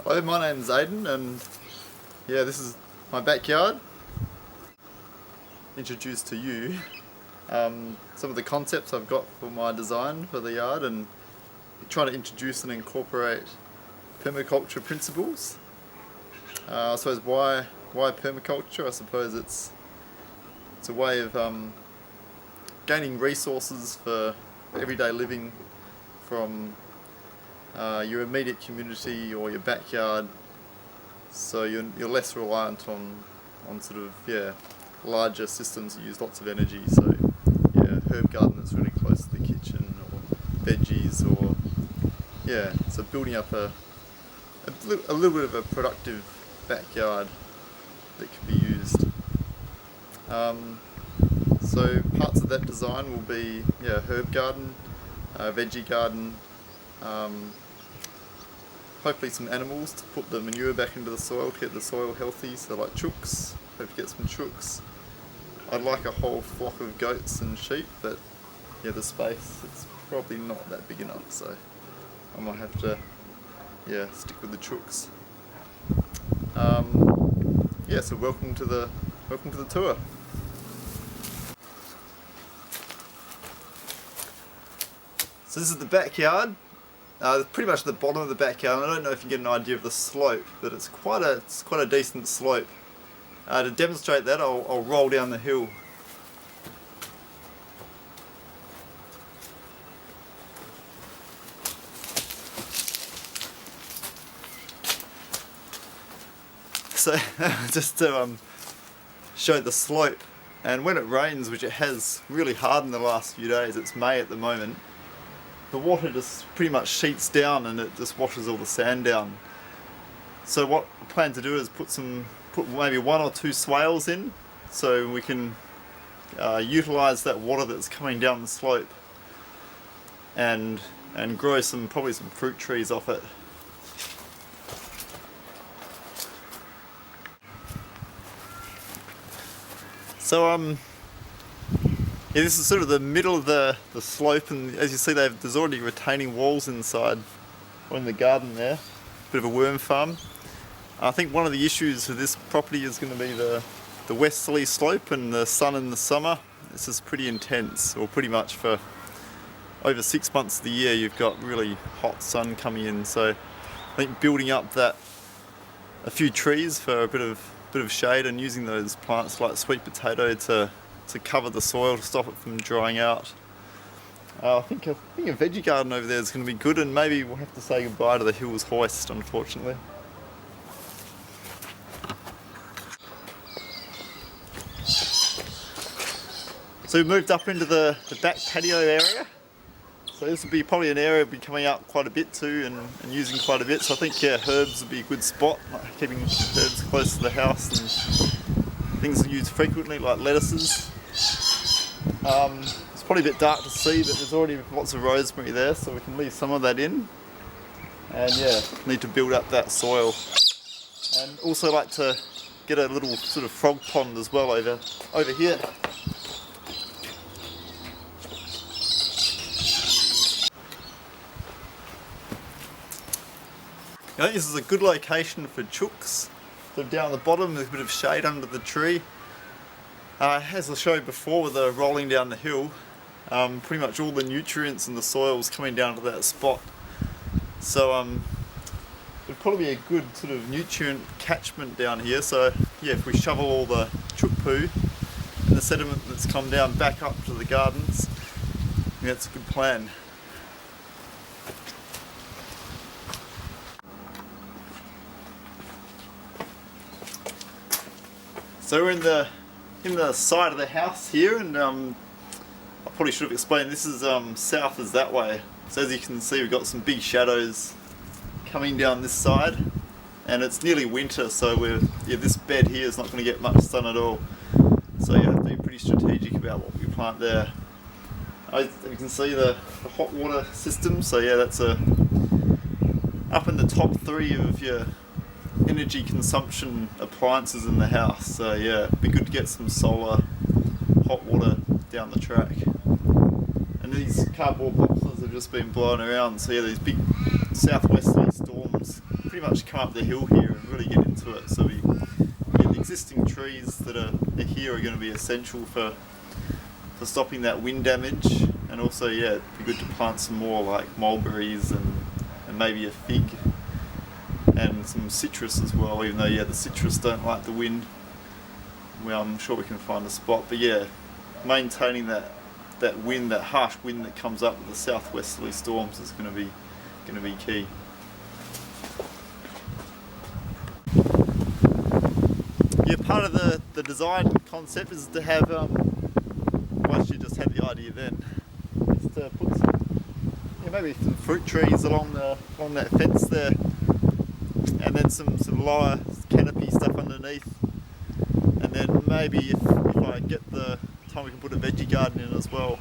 Hello, my name's Aidan, and yeah, this is my backyard. Introduce to you some of the concepts I've got for my design for the yard, and trying to introduce and incorporate permaculture principles. I suppose why permaculture? I suppose it's a way of gaining resources for everyday living from your immediate community or your backyard, so you're less reliant on sort of larger systems that use lots of energy. So herb garden that's really close to the kitchen, or veggies, or so building up a little bit of a productive backyard that can be used. So parts of that design will be herb garden, veggie garden, hopefully some animals to put the manure back into the soil to get the soil healthy, so like chooks, hope to get some chooks. I'd like a whole flock of goats and sheep, but the space, it's probably not that big enough, so I might have to stick with the chooks. So welcome to the tour. So this is the backyard. Pretty much the bottom of the backyard. I don't know if you get an idea of the slope, but it's quite a decent slope. To demonstrate that, I'll roll down the hill. So just to show the slope, and when it rains, which it has really hard in the last few days, it's May at the moment, the water just pretty much sheets down and it just washes all the sand down. So what I plan to do is put maybe 1 or 2 swales in, so we can utilise that water that's coming down the slope and grow probably some fruit trees off it. So this is sort of the middle of the slope, and as you see there's already retaining walls inside, or in the garden there, bit of a worm farm. I think one of the issues with this property is going to be the westerly slope and the sun in the summer. This is pretty intense, or pretty much for over 6 months of the year you've got really hot sun coming in, so I think building up a few trees for a bit of shade, and using those plants like sweet potato to cover the soil to stop it from drying out. I think a veggie garden over there is going to be good, and maybe we'll have to say goodbye to the Hills hoist, unfortunately. So we've moved up into the back patio area. So this will be probably an area we'll be coming out quite a bit to and using quite a bit. So I think herbs would be a good spot, like keeping herbs close to the house, and things used frequently like lettuces. It's probably a bit dark to see, but there's already lots of rosemary there, so we can leave some of that in. And need to build up that soil. And also like to get a little sort of frog pond as well over here. I think this is a good location for chooks. So down the bottom there's a bit of shade under the tree. As I showed before with the rolling down the hill, pretty much all the nutrients in the soil is coming down to that spot. So it'd probably be a good sort of nutrient catchment down here. So if we shovel all the chook poo and the sediment that's come down back up to the gardens, I think that's a good plan. So we're in the side of the house here, and I probably should have explained this is south is that way. So as you can see, we've got some big shadows coming down this side, and it's nearly winter, so this bed here is not going to get much sun at all. So you have to be pretty strategic about what we plant there. You can see the hot water system. So that's up in the top 3 of your energy consumption appliances in the house. So it'd be good to get some solar hot water down the track. And these cardboard boxes have just been blown around, so these big southwesterly storms pretty much come up the hill here and really get into it. So the existing trees that are here are going to be essential for stopping that wind damage, and also it'd be good to plant some more like mulberries and maybe a fig and some citrus as well, even though the citrus don't like the wind. Well, I'm sure we can find a spot, but maintaining that wind, that harsh wind that comes up with the southwesterly storms is going to be key. Part of the design concept is to have, once you just had the idea then, is to put some, maybe some fruit trees along that fence there, and then some lower canopy stuff underneath, and then maybe if I get the time, we can put a veggie garden in as well.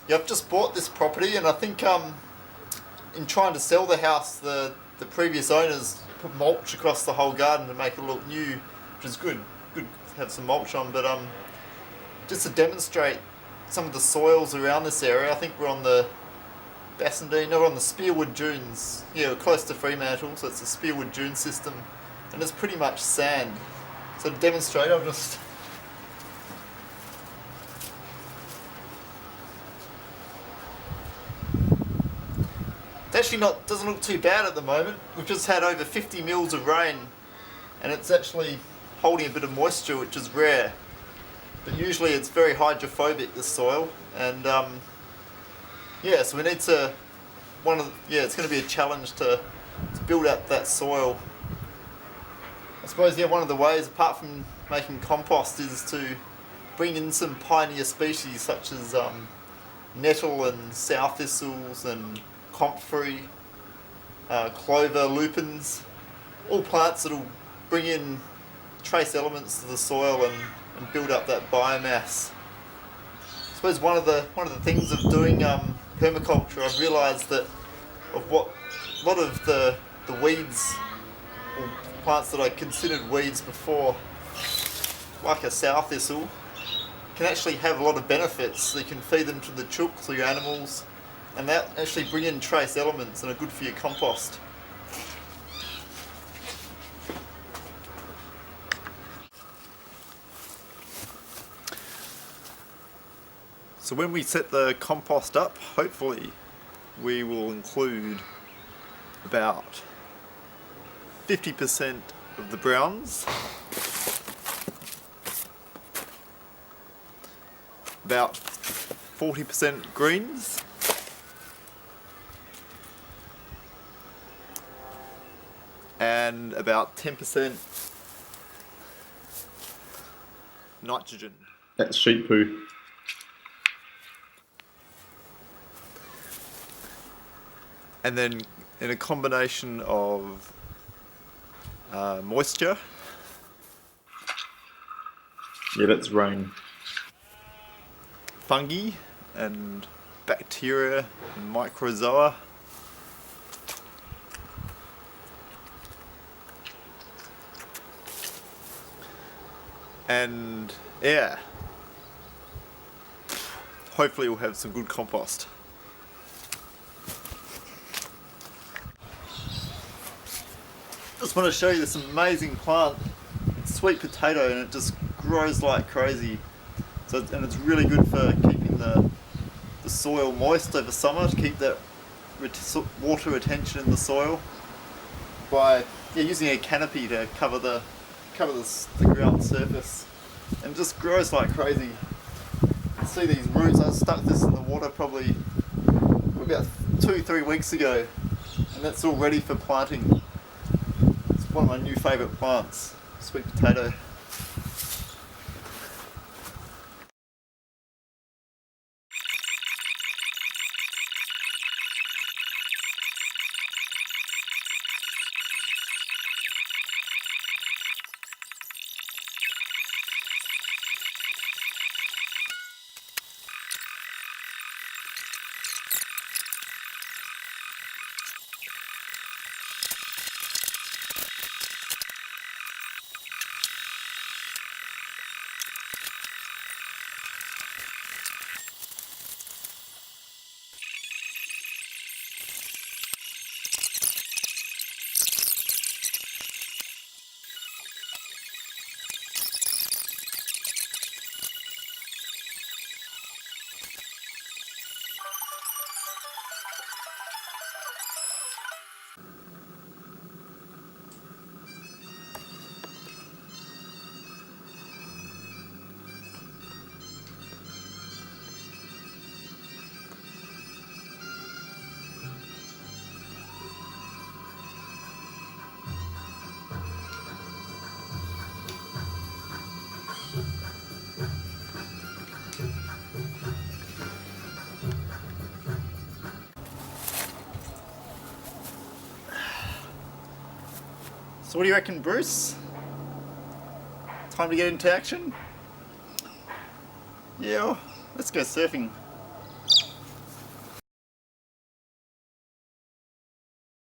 Yeah, I've just bought this property, and I think in trying to sell the house, the previous owners put mulch across the whole garden to make it look new, which is good. Good to have some mulch on, but just to demonstrate some of the soils around this area, I think we're on the Bassendean, no, we're on the Spearwood Dunes. Yeah, we're close to Fremantle, so it's the Spearwood Dune system, and it's pretty much sand. So to demonstrate, I'll just... It's actually doesn't look too bad at the moment. We've just had over 50 mils of rain, and it's actually holding a bit of moisture, which is rare. But usually it's very hydrophobic, this soil, and so we need to, it's going to be a challenge to build up that soil. I suppose one of the ways, apart from making compost, is to bring in some pioneer species such as nettle and sow thistles and comfrey, clover, lupins, all plants that will bring in trace elements to the soil and build up that biomass. I suppose one of the things of doing permaculture, I've realised that a lot of the weeds, or plants that I considered weeds before, like a sow thistle, can actually have a lot of benefits. So you can feed them to the chooks or your animals, and that actually bring in trace elements and are good for your compost. So when we set the compost up, hopefully we will include about 50% of the browns, about 40% greens, and about 10% nitrogen. That's sheep poo. And then in a combination of moisture. Yeah, that's rain. Fungi and bacteria and microzoa. And air. Hopefully we'll have some good compost. Just want to show you this amazing plant. It's sweet potato, and it just grows like crazy. And it's really good for keeping the soil moist over summer, to keep that water retention in the soil by using a canopy to cover the ground surface, and it just grows like crazy. You can see these roots. I stuck this in the water probably about 2-3 weeks ago, and that's all ready for planting. It's one of my new favourite plants, sweet potato. So what do you reckon, Bruce? Time to get into action? Yeah, let's go surfing.